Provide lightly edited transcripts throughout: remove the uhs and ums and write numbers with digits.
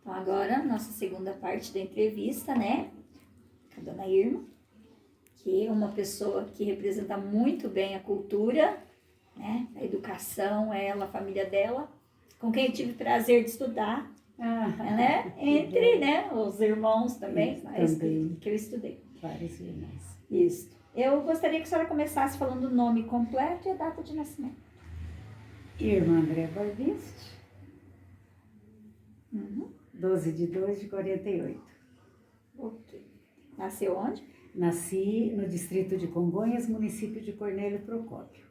Então, agora, nossa segunda parte da entrevista, né? Com a dona Irma, que é uma pessoa que representa muito bem a cultura, né? A educação, ela, a família dela, com quem eu tive prazer de estudar, né? Entre, né, os irmãos também, Isso, mas também. que eu estudei. Vários irmãos. Isso. Eu gostaria que a senhora começasse falando o nome completo e a data de nascimento. Irmã André Barbiste, Uhum. 12/2/48. Ok. Nasceu onde? Nasci no distrito de Congonhas, município de Cornélio Procópio.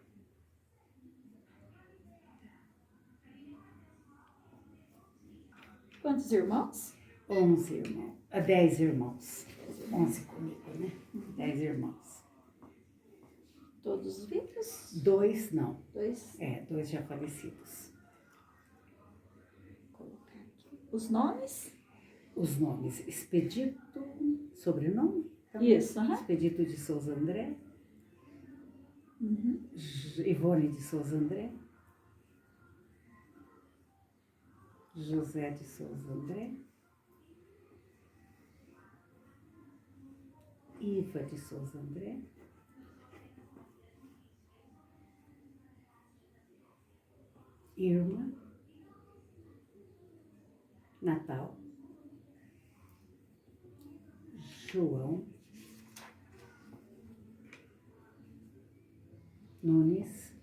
Quantos irmãos? 11 irmãos. 10 irmãos. 11 comigo, né? 10 irmãos. Todos vivos? 2 não. 2. 2 já falecidos. Vou colocar aqui. Os nomes? Os nomes: Expedito, sobrenome? Isso, aham. Expedito de Souza André. Uhum. Ivone de Souza André. José de Souza André. Iva de Souza André. Irma. Natal. João. Nunes.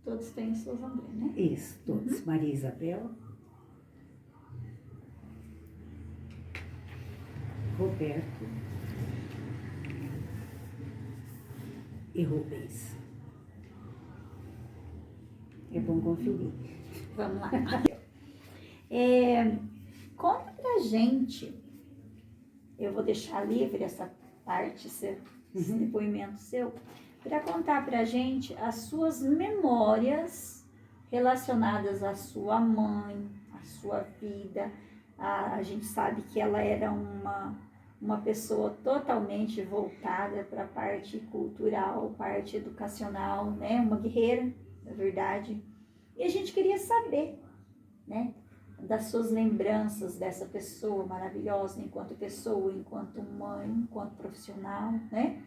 Todos têm Souza André, né? Isso, todos. Maria Isabel. Roberto. E Rubens. É bom conferir. Vamos lá. Conta pra gente, eu vou deixar livre essa parte, esse depoimento seu, para contar pra gente as suas memórias relacionadas à sua mãe, à sua vida. A gente sabe que ela era uma pessoa totalmente voltada para a parte cultural, parte educacional, né? Uma guerreira, na verdade. E a gente queria saber, né, das suas lembranças dessa pessoa maravilhosa, enquanto pessoa, enquanto mãe, enquanto profissional, né?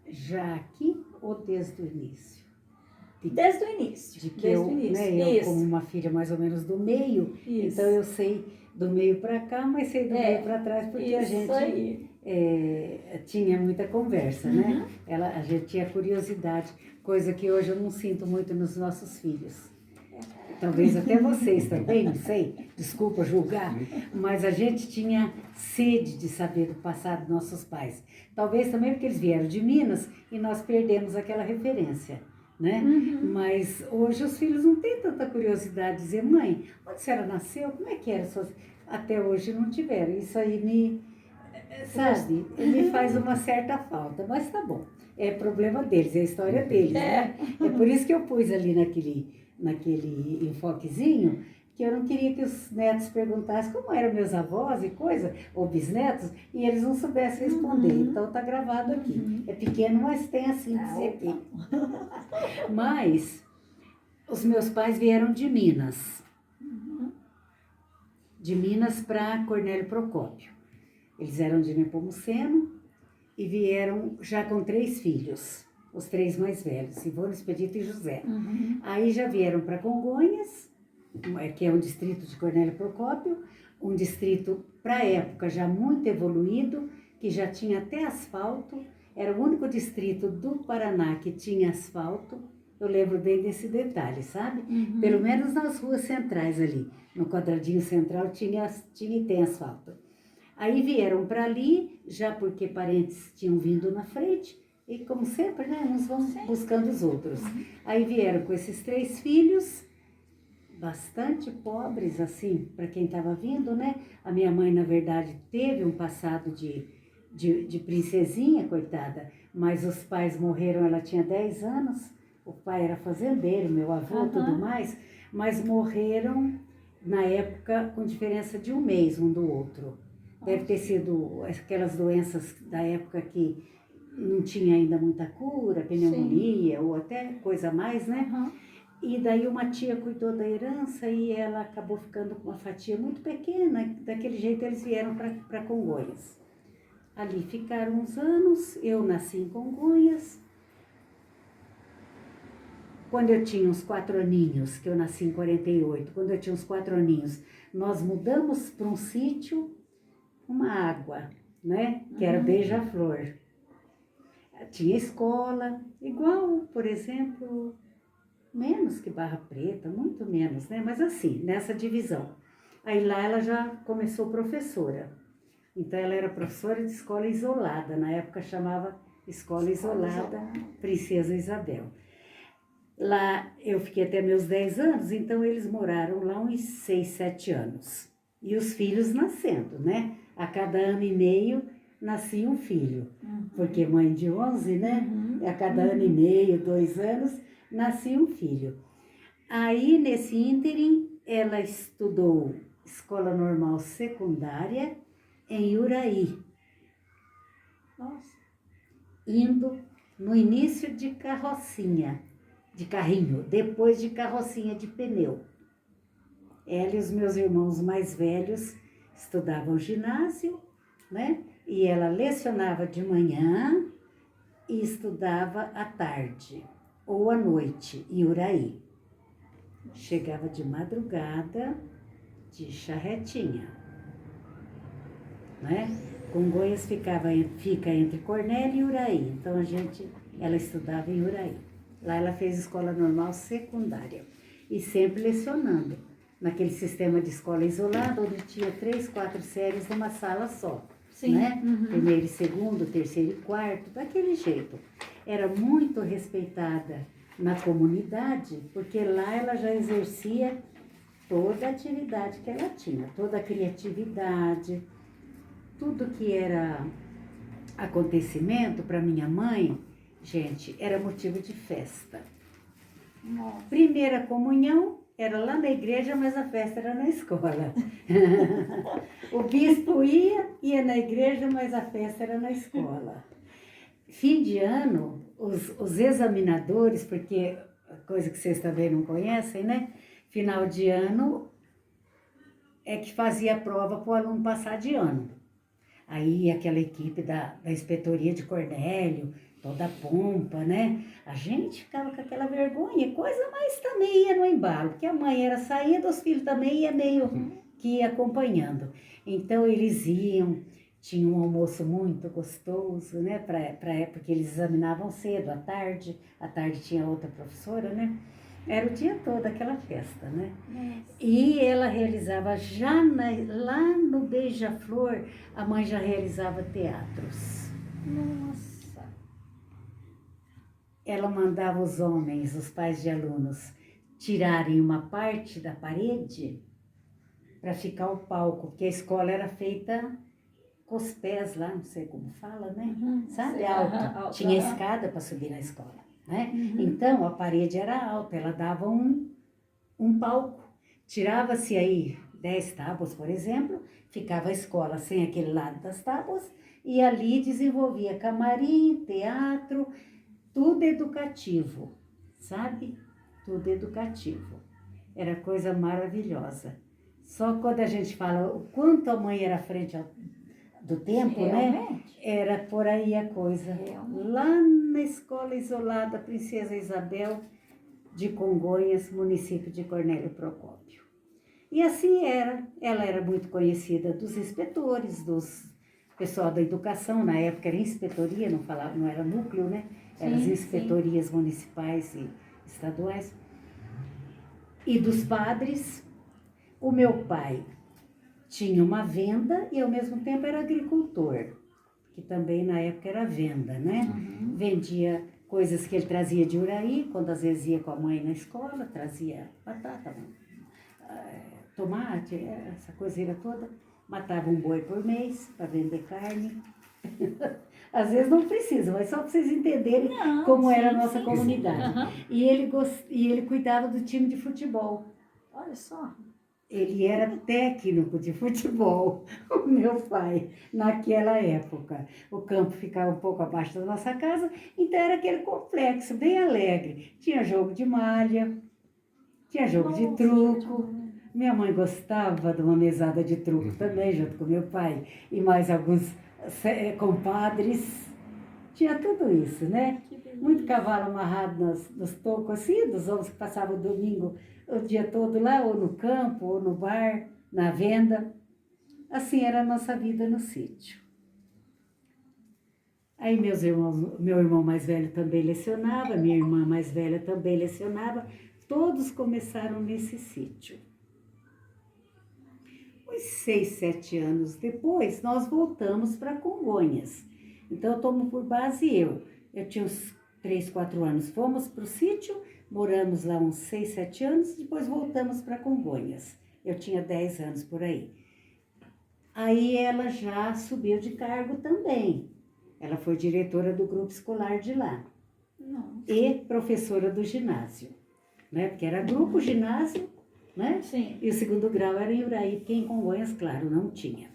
Já aqui ou desde o início? Desde o início. De que desde eu, o início. né, eu Isso. como uma filha mais ou menos do meio, Isso. então eu sei do meio para cá, mas sei do meio para trás, porque a gente tinha muita conversa, né? A gente tinha curiosidade, coisa que hoje eu não sinto muito nos nossos filhos. Talvez até vocês também, não sei, desculpa julgar, mas a gente tinha sede de saber do passado dos nossos pais. Talvez também porque eles vieram de Minas e nós perdemos aquela referência, né? Mas hoje os filhos não têm tanta curiosidade de dizer, mãe, onde a senhora nasceu? Como é que era? Até hoje não tiveram. Isso aí sabe, me faz uma certa falta, mas tá bom. É problema deles, é a história deles, né? É por isso que eu pus ali naquele enfoquezinho, que eu não queria que os netos perguntassem como eram meus avós e coisa, ou bisnetos, e eles não soubessem responder. Então tá gravado aqui. É pequeno, mas tem assim dizer aqui. Mas os meus pais vieram de Minas. De Minas para Cornélio Procópio. Eles eram de Nepomuceno e vieram já com 3 filhos. Os 3 mais velhos, Ivone, Expedito e José. Aí já vieram para Congonhas, que é um distrito de Cornélio Procópio, um distrito, para a época, já muito evoluído, que já tinha até asfalto, era o único distrito do Paraná que tinha asfalto. Eu lembro bem desse detalhe, sabe? Pelo menos nas ruas centrais ali, no quadradinho central tinha e tem asfalto. Aí vieram para ali, já porque parentes tinham vindo na frente, e como sempre, né, uns vão buscando os outros. Aí vieram com esses 3 filhos, bastante pobres, assim, para quem estava vindo, né? A minha mãe, na verdade, teve um passado de princesinha, coitada, mas os pais morreram, ela tinha 10 anos, o pai era fazendeiro, meu avô, tudo mais, mas morreram na época com diferença de 1 mês um do outro. Deve ter sido aquelas doenças da época que não tinha ainda muita cura, pneumonia ou até coisa mais, né? E daí uma tia cuidou da herança e ela acabou ficando com uma fatia muito pequena. Daquele jeito eles vieram para Congonhas. Ali ficaram uns anos, eu nasci em Congonhas. Quando eu tinha uns 4 aninhos, que eu nasci em 48, quando eu tinha uns 4 aninhos, nós mudamos para um sítio, uma água, né? Que era Beija-Flor. Tinha escola, igual, por exemplo, menos que Barra Preta, muito menos, né? Mas assim, nessa divisão. Aí lá ela já começou professora. Então ela era professora de escola isolada, na época chamava Escola Isolada Princesa Isabel. Lá eu fiquei até meus 10 anos, então eles moraram lá uns 6, 7 anos. E os filhos nascendo, né? A cada ano e meio nascia um filho. Porque mãe de 11, né? A cada ano e meio, 2 anos, nascia um filho. Aí, nesse ínterim, ela estudou escola normal secundária em Uraí. Nossa. Indo no início de carrocinha, de carrinho, depois de carrocinha de pneu. Ela e os meus irmãos mais velhos estudavam ginásio, né? E ela lecionava de manhã e estudava à tarde ou à noite em Uraí. Chegava de madrugada de charretinha, né? Congonhas fica entre Cornélio e Uraí, então ela estudava em Uraí. Lá ela fez escola normal secundária e sempre lecionando, naquele sistema de escola isolada, onde tinha 3, 4 séries numa sala só. Sim. Né? Primeiro e segundo, terceiro e quarto, daquele jeito. Era muito respeitada na comunidade, porque lá ela já exercia toda a atividade que ela tinha, toda a criatividade, tudo que era acontecimento para minha mãe, gente, era motivo de festa. Nossa. Primeira comunhão era lá na igreja, mas a festa era na escola. O bispo ia na igreja, mas a festa era na escola. Fim de ano, os examinadores, porque coisa que vocês também não conhecem, né? Final de ano é que fazia a prova para o aluno passar de ano. Aí aquela equipe da inspetoria de Cornélio, toda a pompa, né? A gente ficava com aquela vergonha, coisa, mas também ia no embalo, porque a mãe era saída, os filhos também ia meio que acompanhando. Então eles iam, tinha um almoço muito gostoso, né? Porque eles examinavam cedo, à tarde tinha outra professora, né? Era o dia todo aquela festa, né? Nossa. E ela realizava lá no Beija-Flor, a mãe já realizava teatros. Nossa. Ela mandava os homens, os pais de alunos, tirarem uma parte da parede para ficar o palco, porque a escola era feita com os pés lá, não sei como fala, né? Sabe? Sei, Alta. Tinha escada para subir na escola, né? Então, a parede era alta, ela dava um palco. Tirava-se aí 10 tábuas, por exemplo, ficava a escola sem aquele lado das tábuas e ali desenvolvia camarim, teatro, tudo educativo, sabe? Tudo educativo. Era coisa maravilhosa. Só quando a gente fala o quanto a mãe era à frente do tempo, Realmente? né? Era por aí a coisa. Realmente. Lá na escola isolada Princesa Isabel de Congonhas, município de Cornélio Procópio. E assim era. Ela era muito conhecida dos inspetores, dos pessoal da educação, na época era inspetoria, não era núcleo, né? Eram as inspetorias municipais e estaduais. E dos padres. O meu pai tinha uma venda e ao mesmo tempo era agricultor, que também na época era venda, né? Vendia coisas que ele trazia de Uraí, quando às vezes ia com a mãe na escola, trazia batata, tomate, essa coiseira toda. Matava um boi por mês para vender carne. Às vezes não precisa, mas só para vocês entenderem como era a nossa comunidade. E ele cuidava do time de futebol. Olha só. Ele era técnico de futebol, o meu pai, naquela época. O campo ficava um pouco abaixo da nossa casa, então era aquele complexo, bem alegre. Tinha jogo de malha, Tinha jogo de Nossa, truco. gente. Minha mãe gostava de uma mesada de truco também, junto com meu pai e mais alguns compadres. Tinha tudo isso, né? Que delícia. Muito cavalo amarrado nos tocos, assim, dos homens que passavam o domingo, o dia todo lá, ou no campo, ou no bar, na venda. Assim era a nossa vida no sítio. Aí meu irmão mais velho também lecionava, minha irmã mais velha também lecionava. Todos começaram nesse sítio. Uns 6, 7 anos depois, nós voltamos para Congonhas. Então, eu tomo por base eu. Eu tinha uns 3, 4 anos. Fomos para o sítio, moramos lá uns 6, 7 anos, depois voltamos para Congonhas. Eu tinha 10 anos por aí. Aí ela já subiu de cargo também. Ela foi diretora do grupo escolar de lá. Nossa. E professora do ginásio. Né? Porque era grupo, ginásio, né? Sim. E o segundo grau era em Uraí, porque em Congonhas, claro, não tinha.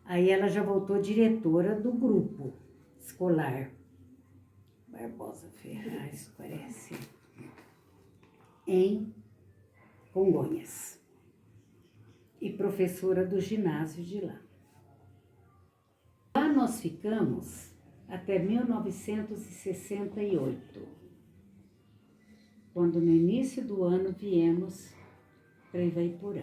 Aí ela já voltou diretora do grupo escolar. Barbosa Ferraz, parece. Em Congonhas. E professora do ginásio de lá. Lá nós ficamos até 1968. Quando no início do ano viemos para Ivaiporã.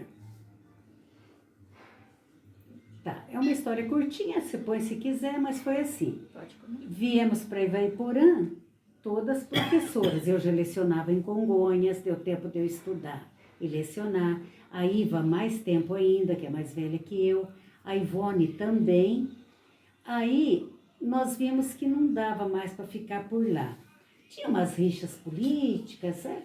Tá, é uma história curtinha, você põe se quiser, mas foi assim. Pode comer. Viemos para Ivaiporã, todas professoras. Eu já lecionava em Congonhas, deu tempo de eu estudar e lecionar. A Iva, mais tempo ainda, que é mais velha que eu. A Ivone também. Aí, nós vimos que não dava mais para ficar por lá. Tinha umas rixas políticas, né?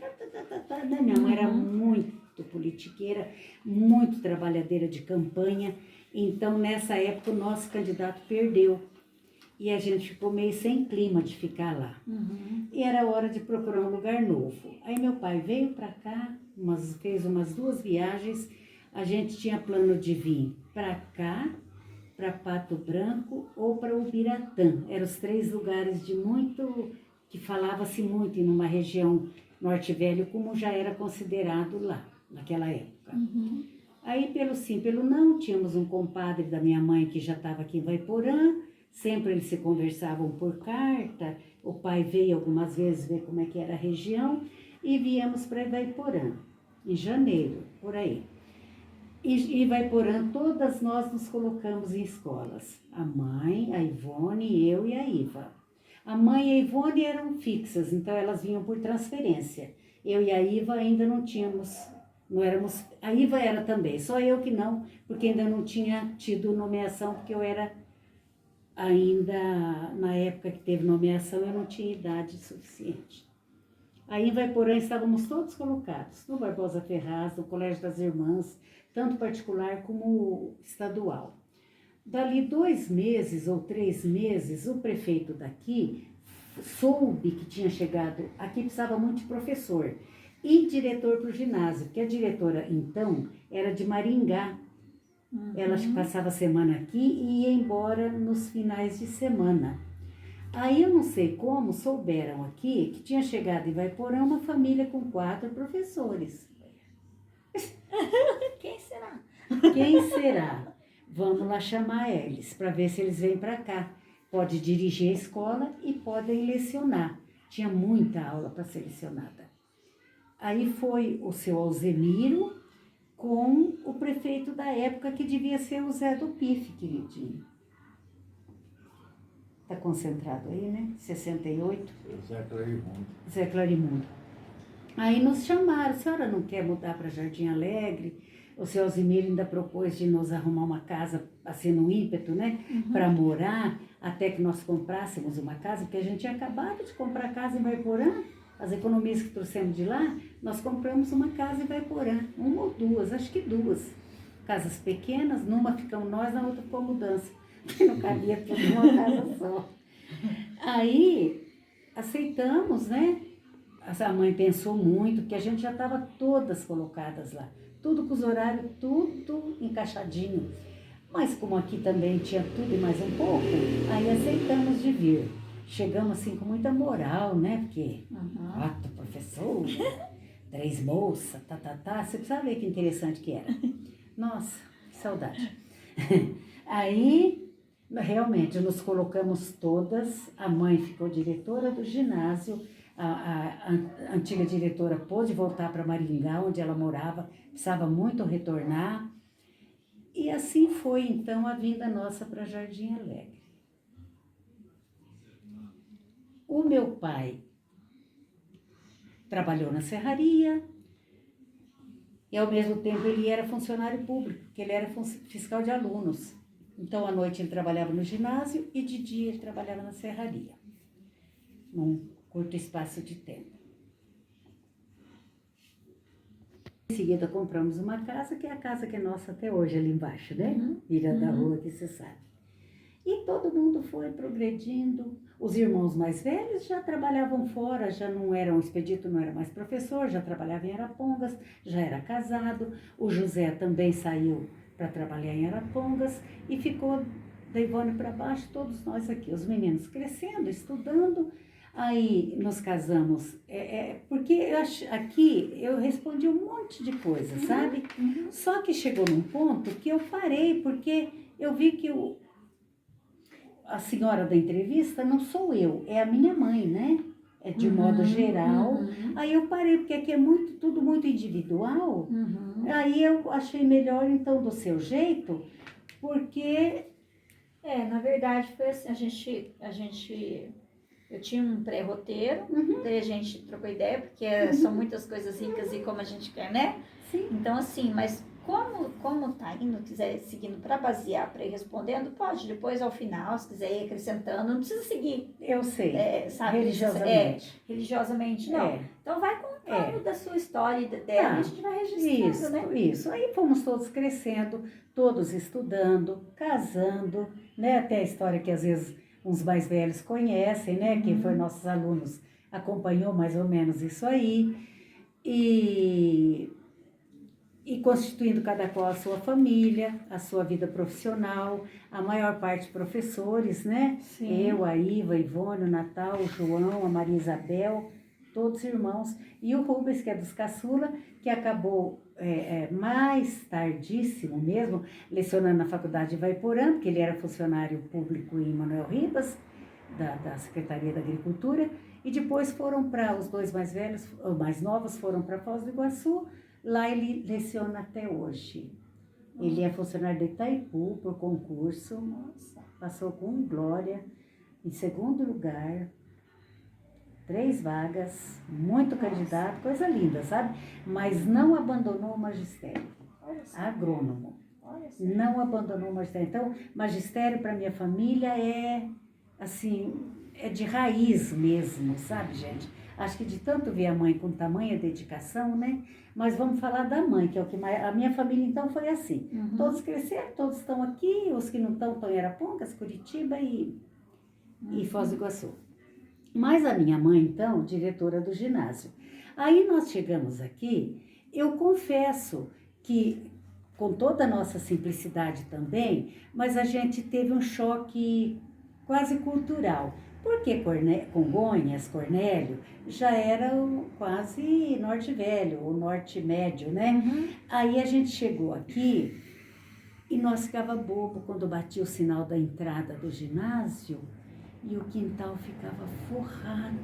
Minha mãe era muito politiqueira, muito trabalhadeira de campanha. Então, nessa época, o nosso candidato perdeu. E a gente ficou meio sem clima de ficar lá. E era hora de procurar um lugar novo. Aí meu pai veio para cá, fez umas 2 viagens. A gente tinha plano de vir para cá, para Pato Branco ou para Ubiratã. Eram os 3 lugares que falava-se muito em uma região Norte Velho, como já era considerado lá, naquela época. Aí, pelo sim, pelo não, tínhamos um compadre da minha mãe que já estava aqui em Ivaiporã, sempre eles se conversavam por carta, o pai veio algumas vezes ver como é que era a região, e viemos para Ivaiporã, em janeiro, por aí. E Ivaiporã, todas nós nos colocamos em escolas, a mãe, a Ivone, eu e a Iva. A mãe e a Ivone eram fixas, então elas vinham por transferência. Eu e a Iva ainda não éramos, a Iva era também, só eu que não, porque ainda não tinha tido nomeação, porque eu era ainda, na época que teve nomeação, eu não tinha idade suficiente. Aí em Ivaiporã estávamos todos colocados, no Barbosa Ferraz, no Colégio das Irmãs, tanto particular como estadual. Dali 2 meses ou 3 meses, o prefeito daqui soube que tinha chegado, aqui precisava muito de professor e diretor para o ginásio, porque a diretora, então, era de Maringá. Ela passava a semana aqui e ia embora nos finais de semana. Aí eu não sei como souberam aqui que tinha chegado em Ivaiporã uma família com 4 professores. Quem será? Quem será? Vamos lá chamar eles para ver se eles vêm para cá. Pode dirigir a escola e podem lecionar. Tinha muita aula para ser lecionada. Aí foi o seu Alzemiro com o prefeito da época, que devia ser o Zé do Pife, queridinho. Está concentrado aí, né? 68. Zé Clarimundo. Zé Clarimundo. Aí nos chamaram, a senhora não quer mudar para Jardim Alegre? O seu Alzemiro ainda propôs de nos arrumar uma casa, assim, no ímpeto, né? Para morar, até que nós comprássemos uma casa, porque a gente tinha acabado de comprar casa em Ivaiporã. As economias que trouxemos de lá, nós compramos uma casa em Ivaiporã, 1 ou 2, acho que 2. Casas pequenas, numa ficamos nós, na outra ficou mudança, porque não cabia tudo numa casa só. Aí, aceitamos, né? A mãe pensou muito, porque a gente já estava todas colocadas lá, tudo com os horários, tudo encaixadinho. Mas como aqui também tinha tudo e mais um pouco, aí aceitamos de vir. Chegamos assim com muita moral, né? Porque 4 professores, 3 moças, Você precisava ver que interessante que era. Nossa, que saudade. Aí, realmente, nos colocamos todas, a mãe ficou diretora do ginásio, a antiga diretora pôde voltar para Maringá, onde ela morava, precisava muito retornar. E assim foi, então, a vinda nossa para Jardim Alegre. O meu pai trabalhou na serraria e, ao mesmo tempo, ele era funcionário público, porque ele era fiscal de alunos. Então, à noite ele trabalhava no ginásio e de dia ele trabalhava na serraria, num curto espaço de tempo. Em seguida, compramos uma casa, que é a casa que é nossa até hoje, ali embaixo, né? Vira da rua, que você sabe. E todo mundo foi progredindo. Os irmãos mais velhos já trabalhavam fora, já não eram, o Expedito não era mais professor, já trabalhava em Arapongas, já era casado. O José também saiu para trabalhar em Arapongas e ficou da Ivone para baixo, todos nós aqui. Os meninos crescendo, estudando. Aí nos casamos, porque aqui eu respondi um monte de coisa, sabe? Só que chegou num ponto que eu parei, porque eu vi que a senhora da entrevista não sou eu, é a minha mãe, né? É de modo geral. Aí eu parei, porque aqui é tudo muito individual. Aí eu achei melhor, então, do seu jeito, porque... na verdade, foi assim, eu tinha um pré-roteiro, daí a gente trocou ideia, porque são muitas coisas ricas e como a gente quer, né? Sim. Então, assim, mas como tá indo, quiser seguindo para basear, para ir respondendo, pode, depois ao final, se quiser ir acrescentando, não precisa seguir. Eu sei, sabe? religiosamente. Religiosamente, não. Então vai contando da sua história e dela, e a gente vai registrando, né? Isso. Aí fomos todos crescendo, todos estudando, casando, né? Até a história que às vezes uns mais velhos conhecem, né? Quem foi nossos alunos acompanhou mais ou menos isso aí. E constituindo cada qual a sua família, a sua vida profissional, a maior parte professores, né? Sim. Eu, a Iva, a Ivone, o Natal, o João, a Maria Isabel, todos irmãos. E o Rubens, que é dos caçula, que acabou mais tardíssimo mesmo, lecionando na faculdade de Vaiporã, porque ele era funcionário público em Manuel Ribas, da Secretaria da Agricultura, e depois foram para, os dois mais velhos, ou mais novos, foram para Foz do Iguaçu. Lá ele leciona até hoje. Ele é funcionário de Itaipu por concurso. Nossa. Passou com glória, em segundo lugar, 3 vagas, muito candidato, coisa linda, sabe? Mas não abandonou o magistério. Agrônomo. Não abandonou o magistério. Então, magistério para minha família assim, é de raiz mesmo, sabe, gente? Acho que de tanto ver a mãe com tamanha dedicação, né? Mas vamos falar da mãe, que é o que mais... A minha família, então, foi assim. Todos cresceram, todos estão aqui, os que não estão em Arapongas, Curitiba e Foz do Iguaçu. Mas a minha mãe, então, diretora do ginásio. Aí nós chegamos aqui, eu confesso que, com toda a nossa simplicidade também, mas a gente teve um choque quase cultural. Porque Congonhas, Cornélio, já era quase norte velho, ou norte médio, né? Aí a gente chegou aqui e nós ficava bobo quando batia o sinal da entrada do ginásio e o quintal ficava forrado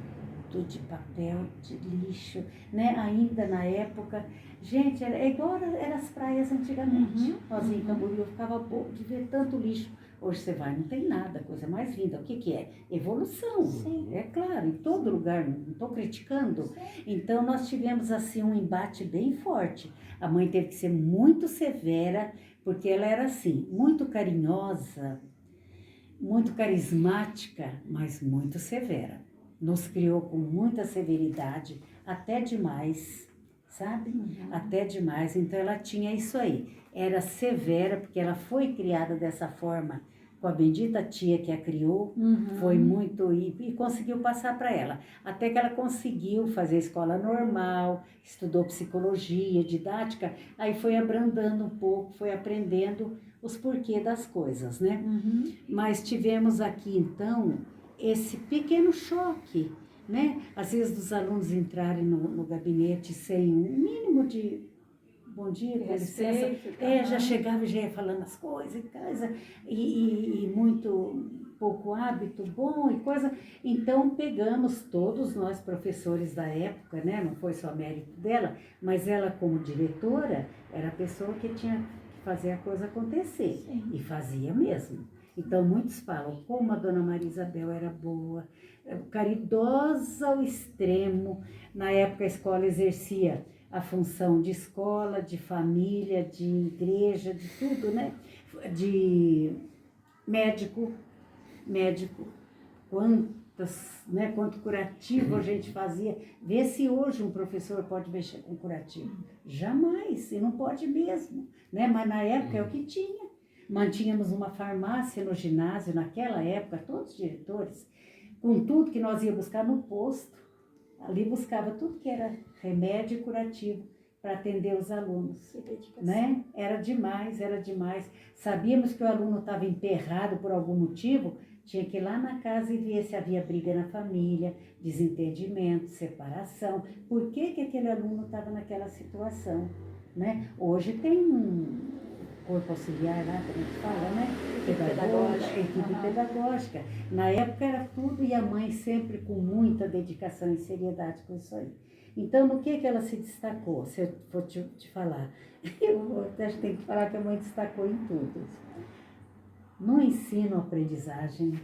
de papel, de lixo, né? Ainda na época, gente, era igual eram as praias antigamente. Nós em Camboriú ficava bobo de ver tanto lixo. Hoje você vai, não tem nada, coisa mais linda. O que é? Evolução. Sim. É claro, em todo lugar, não estou criticando. Sim. Então, nós tivemos, assim, um embate bem forte. A mãe teve que ser muito severa, porque ela era, assim, muito carinhosa, muito carismática, mas muito severa. Nos criou com muita severidade, até demais, sabe? Até demais. Então, ela tinha isso aí. Era severa, porque ela foi criada dessa forma, com a bendita tia que a criou, foi muito, e conseguiu passar para ela. Até que ela conseguiu fazer escola normal, estudou psicologia, didática, aí foi abrandando um pouco, foi aprendendo os porquês das coisas, né? Mas tivemos aqui, então, esse pequeno choque, né? Às vezes dos alunos entrarem no gabinete sem um mínimo de bom dia, com licença. Já chegava e já ia falando as coisas em casa, e muito pouco hábito bom e coisa. Então pegamos todos nós professores da época, né? Não foi só mérito dela, mas ela como diretora era a pessoa que tinha que fazer a coisa acontecer. Sim. E fazia mesmo. Então muitos falam como a dona Maria Isabel era boa, caridosa ao extremo. Na época a escola exercia a função de escola, de família, de igreja, de tudo, né? De médico, quanto curativo a gente fazia. Vê se hoje um professor pode mexer com curativo. Jamais, e não pode mesmo, né? Mas na época é o que tinha. Mantínhamos uma farmácia no ginásio, naquela época, todos os diretores, com tudo que nós íamos buscar no posto. Ali buscava tudo que era remédio curativo para atender os alunos, né? Era demais, era demais. Sabíamos que o aluno estava emperrado por algum motivo, tinha que ir lá na casa e ver se havia briga na família, desentendimento, separação. Por que que aquele aluno estava naquela situação, né? Hoje tem um corpo auxiliar lá, como que fala, né? Equipe pedagógica. Na época era tudo, e a mãe sempre com muita dedicação e seriedade com isso aí. Então, no que ela se destacou? Se eu for te falar, acho que tem que falar que a mãe destacou em tudo. No ensino, a aprendizagem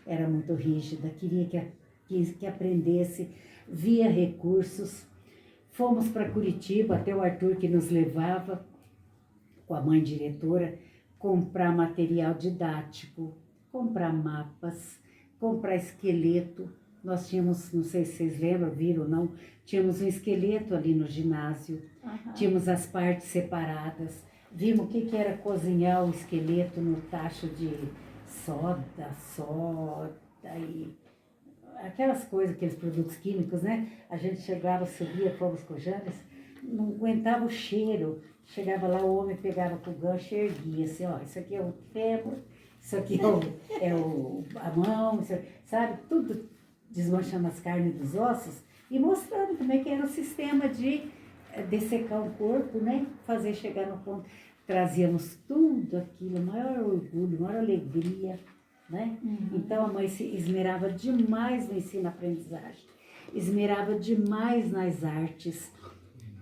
era muito rígida, queria que aprendesse, via recursos. Fomos para Curitiba, até o Arthur que nos levava, com a mãe diretora, comprar material didático, comprar mapas, comprar esqueleto. Nós tínhamos, não sei se vocês lembram, viram ou não, tínhamos um esqueleto ali no ginásio, tínhamos as partes separadas, vimos o que era cozinhar o esqueleto no tacho de soda e aquelas coisas, aqueles produtos químicos, né? A gente chegava, subia, fomos com o James, não aguentava o cheiro. Chegava lá, o homem pegava com o gancho e erguia assim, ó, isso aqui é o fêmur, isso aqui a mão, sabe? Tudo desmanchando as carnes dos ossos e mostrando como é que era o sistema de dessecar o corpo, né? Fazer chegar no ponto. Trazíamos tudo aquilo, maior orgulho, maior alegria, né? Então a mãe se esmerava demais no ensino-aprendizagem, esmerava demais nas artes.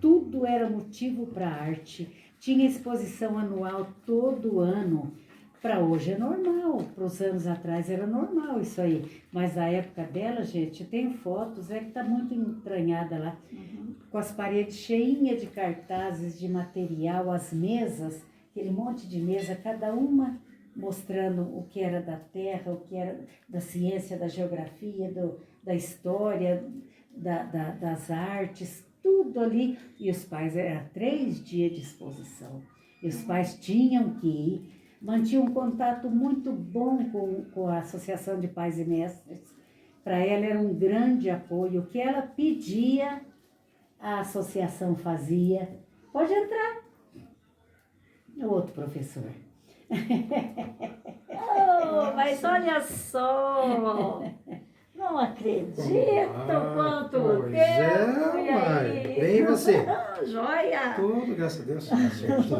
Tudo era motivo para arte. Tinha exposição anual todo ano. Para hoje é normal, para os anos atrás era normal isso aí. Mas na época dela, gente, eu tenho fotos, que está muito entranhada lá, com as paredes cheinhas de cartazes, de material, as mesas, aquele monte de mesa, cada uma mostrando o que era da terra, o que era da ciência, da geografia, da história, das artes, tudo ali. E os pais, era 3 dias de exposição. E os pais tinham que ir, mantinham um contato muito bom com a Associação de Pais e Mestres. Para ela era um grande apoio. O que ela pedia, a associação fazia. Pode entrar. O outro professor. Oh, mas olha só! Não acredito quanto pois tempo! É, e aí? mãe. Bem você. Joia! Tudo, graças a Deus. Tá certo.